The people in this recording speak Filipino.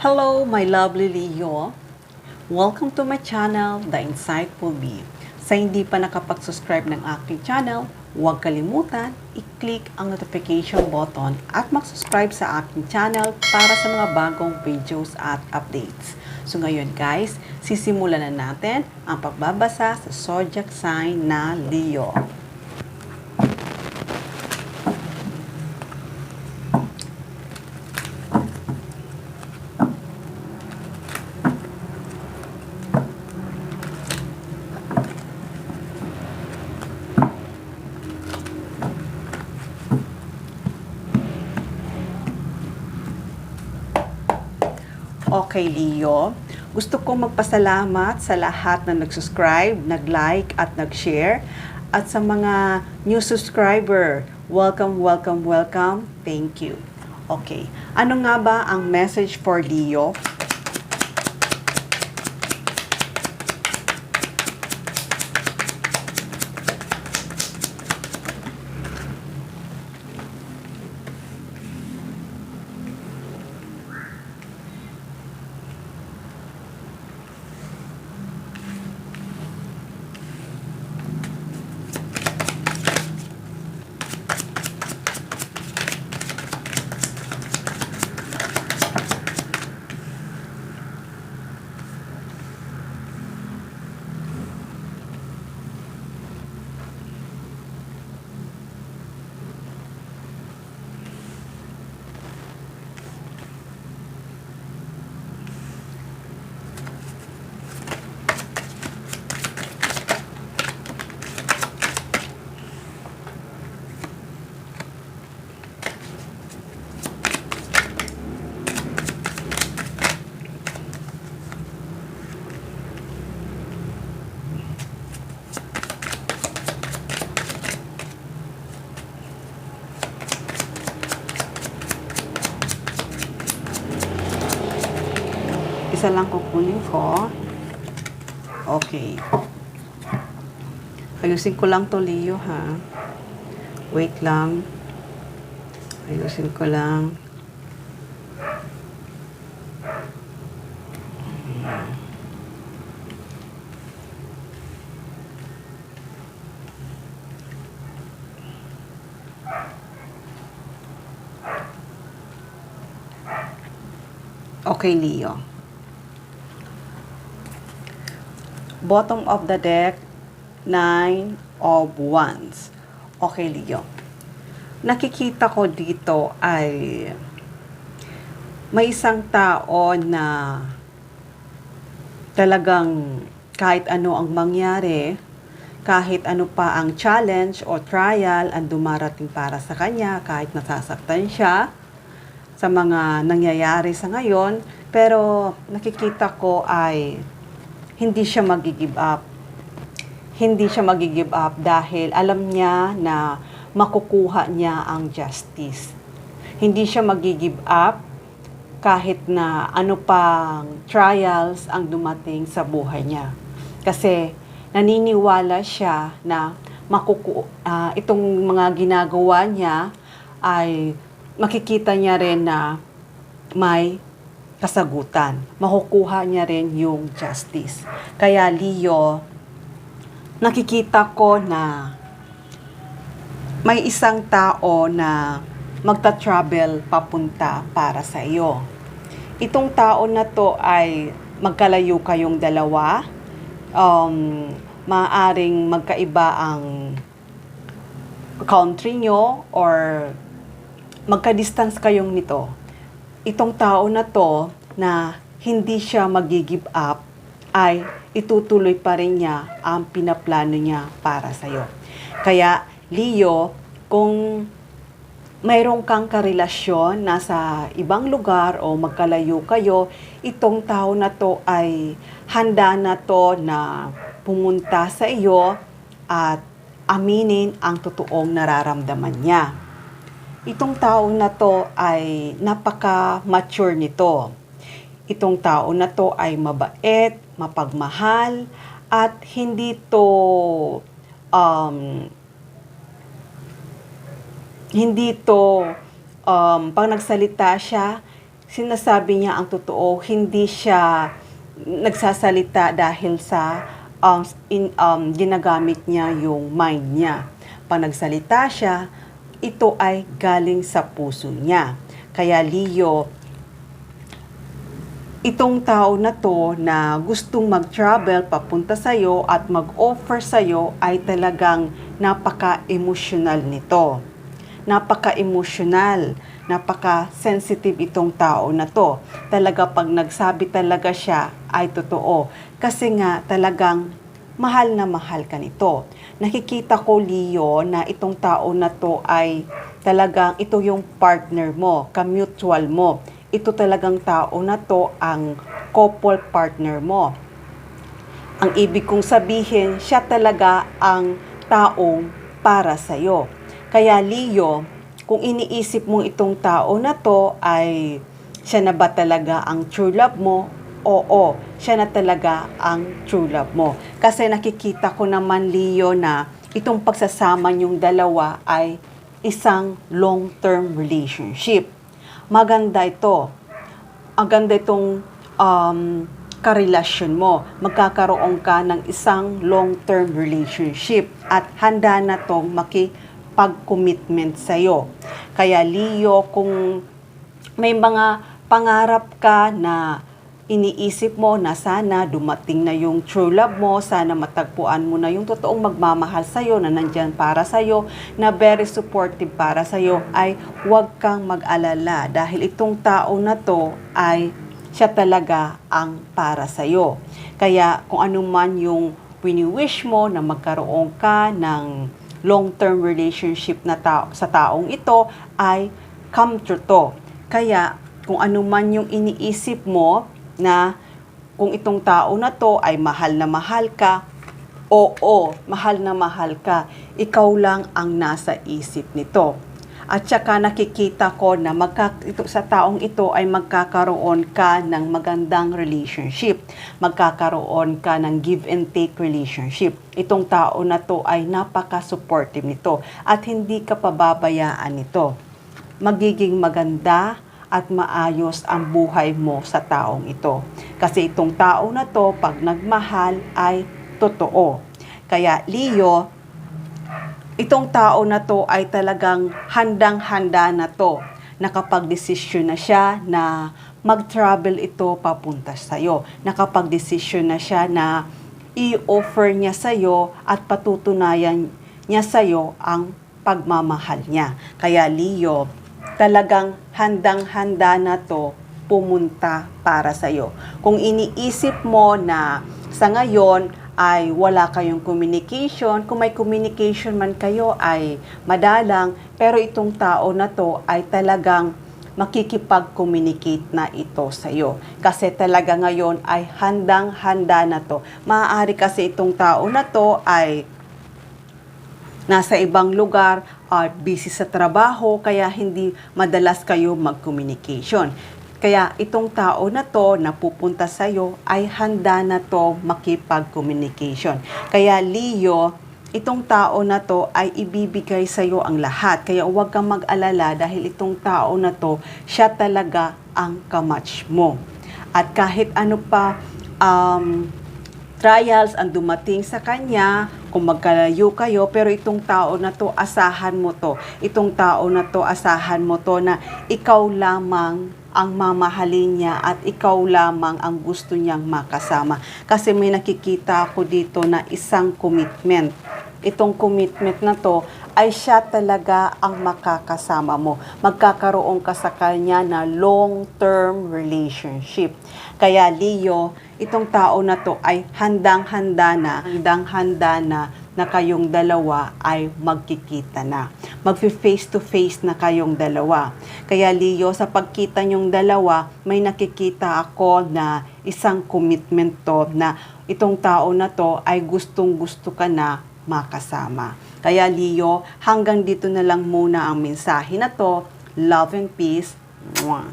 Hello, my lovely Leo. Welcome to my channel, The Insightful Bee. Sa hindi pa nakapag-subscribe ng aking channel, huwag kalimutan, i-click ang notification button at mag-subscribe sa aking channel para sa mga bagong videos at updates. So ngayon guys, sisimulan na natin ang pagbabasa sa zodiac sign na Leo. Okay, Leo. Gusto kong magpasalamat sa lahat na nag-subscribe, nag-like at nag-share. At sa mga new subscriber, welcome, welcome, welcome. Thank you. Okay. Ano nga ba ang message for Leo? Isa lang kukunin ko. Okay. Ayusin ko lang to, Leo, ha? Wait lang. Ayusin ko lang. Okay, Leo. Bottom of the deck, 9 of Wands. Okay, Leo. Nakikita ko dito ay may isang tao na talagang kahit ano ang mangyari, kahit ano pa ang challenge o trial ang dumarating para sa kanya, kahit nasasaktan siya sa mga nangyayari sa ngayon, pero nakikita ko ay hindi siya mag-give up. Hindi siya mag-give up dahil alam niya na makukuha niya ang justice. Hindi siya mag-give up kahit na ano pang trials ang dumating sa buhay niya. Kasi naniniwala siya na itong mga ginagawa niya ay makikita niya rin na may kasagutan. Makukuha niya rin yung justice. Kaya Leo, nakikita ko na may isang tao na magta-travel papunta para sa iyo. Itong tao na to ay magkalayo kayong dalawa. Maaring magkaiba ang country nyo or magka-distance kayong nito. Itong tao na to na hindi siya mag-give up ay itutuloy pa rin niya ang pinaplano niya para sa'yo. Kaya, Leo, kung mayroon kang karelasyon nasa ibang lugar o magkalayo kayo, itong tao na to ay handa na to na pumunta sa iyo at aminin ang totoong nararamdaman niya. Itong tao na to ay napaka-mature nito. Itong tao na to ay mabait, mapagmahal, at hindi to pag nagsalita siya, sinasabi niya ang totoo, hindi siya nagsasalita dahil sa ginagamit niya yung mind niya. Pag nagsalita siya, ito ay galing sa puso niya. Kaya Leo, itong tao na to na gustong mag-travel papunta sa'yo at mag-offer sa'yo ay talagang napaka-emotional nito. Napaka-emotional, napaka-sensitive itong tao na to. Talaga pag nagsabi talaga siya ay totoo. Kasi nga talagang mahal na mahal ka nito. Nakikita ko, Leo, na itong tao na to ay talagang ito yung partner mo, ka-mutual mo. Ito talagang tao na to ang couple partner mo. Ang ibig kong sabihin, siya talaga ang taong para sa'yo. Kaya Leo, kung iniisip mong itong tao na to ay siya na ba talaga ang true love mo? Oo, siya na talaga ang true love mo. Kasi nakikita ko naman, Leo, na itong pagsasama niyong dalawa ay isang long-term relationship. Maganda ito. Ang ganda itong karelasyon mo. Magkakaroon ka ng isang long-term relationship at handa na itong makipag-commitment sa'yo. Kaya Leo, kung may mga pangarap ka na iniisip mo na sana dumating na yung true love mo, sana matagpuan mo na yung totoong magmamahal sa'yo, na nandyan para sa'yo, na very supportive para sa'yo, ay huwag kang mag-alala dahil itong tao na to ay siya talaga ang para sa'yo. Kaya kung ano man yung wini-wish mo na magkaroon ka ng long-term relationship na sa taong ito ay come true to. Kaya kung ano man yung iniisip mo na kung itong tao na to ay mahal na mahal ka, oo, mahal na mahal ka. Ikaw lang ang nasa isip nito. At saka nakikita ko na sa taong ito ay magkakaroon ka ng magandang relationship. Magkakaroon ka ng give and take relationship. Itong tao na to ay napaka-supportive nito at hindi ka pababayaan nito. Magiging maganda at maayos ang buhay mo sa taong ito. Kasi itong tao na to, pag nagmahal, ay totoo. Kaya Leo, itong tao na to ay talagang handang-handa na to. Nakapag-desisyon na siya na mag-travel ito papunta sa'yo. Nakapag-desisyon na siya na i-offer niya sa'yo at patutunayan niya sa'yo ang pagmamahal niya. Kaya Leo, talagang handang-handa na to pumunta para sa'yo. Kung iniisip mo na sa ngayon ay wala kayong communication, kung may communication man kayo ay madalang, pero itong tao na to ay talagang makikipag-communicate na ito sa'yo. Kasi talaga ngayon ay handang-handa na to. Maaari kasi itong tao na to ay nasa ibang lugar, busy sa trabaho, kaya hindi madalas kayo mag-communication. Kaya itong tao na to na pupunta sa'yo ay handa na to makipag-communication. Kaya Leo, itong tao na to ay ibibigay sa'yo ang lahat. Kaya huwag kang mag-alala dahil itong tao na to, siya talaga ang kamatch mo. At kahit ano pa trials ang dumating sa kanya, kung magkalayo kayo, pero itong tao na to, asahan mo to. Itong tao na to, asahan mo to na ikaw lamang ang mamahalin niya at ikaw lamang ang gusto niyang makasama. Kasi may nakikita ako dito na isang commitment. Itong commitment na to ay siya talaga ang makakasama mo. Magkakaroon ka sa kanya na long-term relationship. Kaya Leo, itong tao na to ay handang-handa na kayong dalawa ay magkikita na. Mag-face to face na kayong dalawa. Kaya Leo, sa pagkita nyong dalawa, may nakikita ako na isang commitment to na itong tao na to ay gustong-gusto ka na makasama. Kaya Leo, hanggang dito na lang muna ang mensahe na to. Love and peace. Mwah.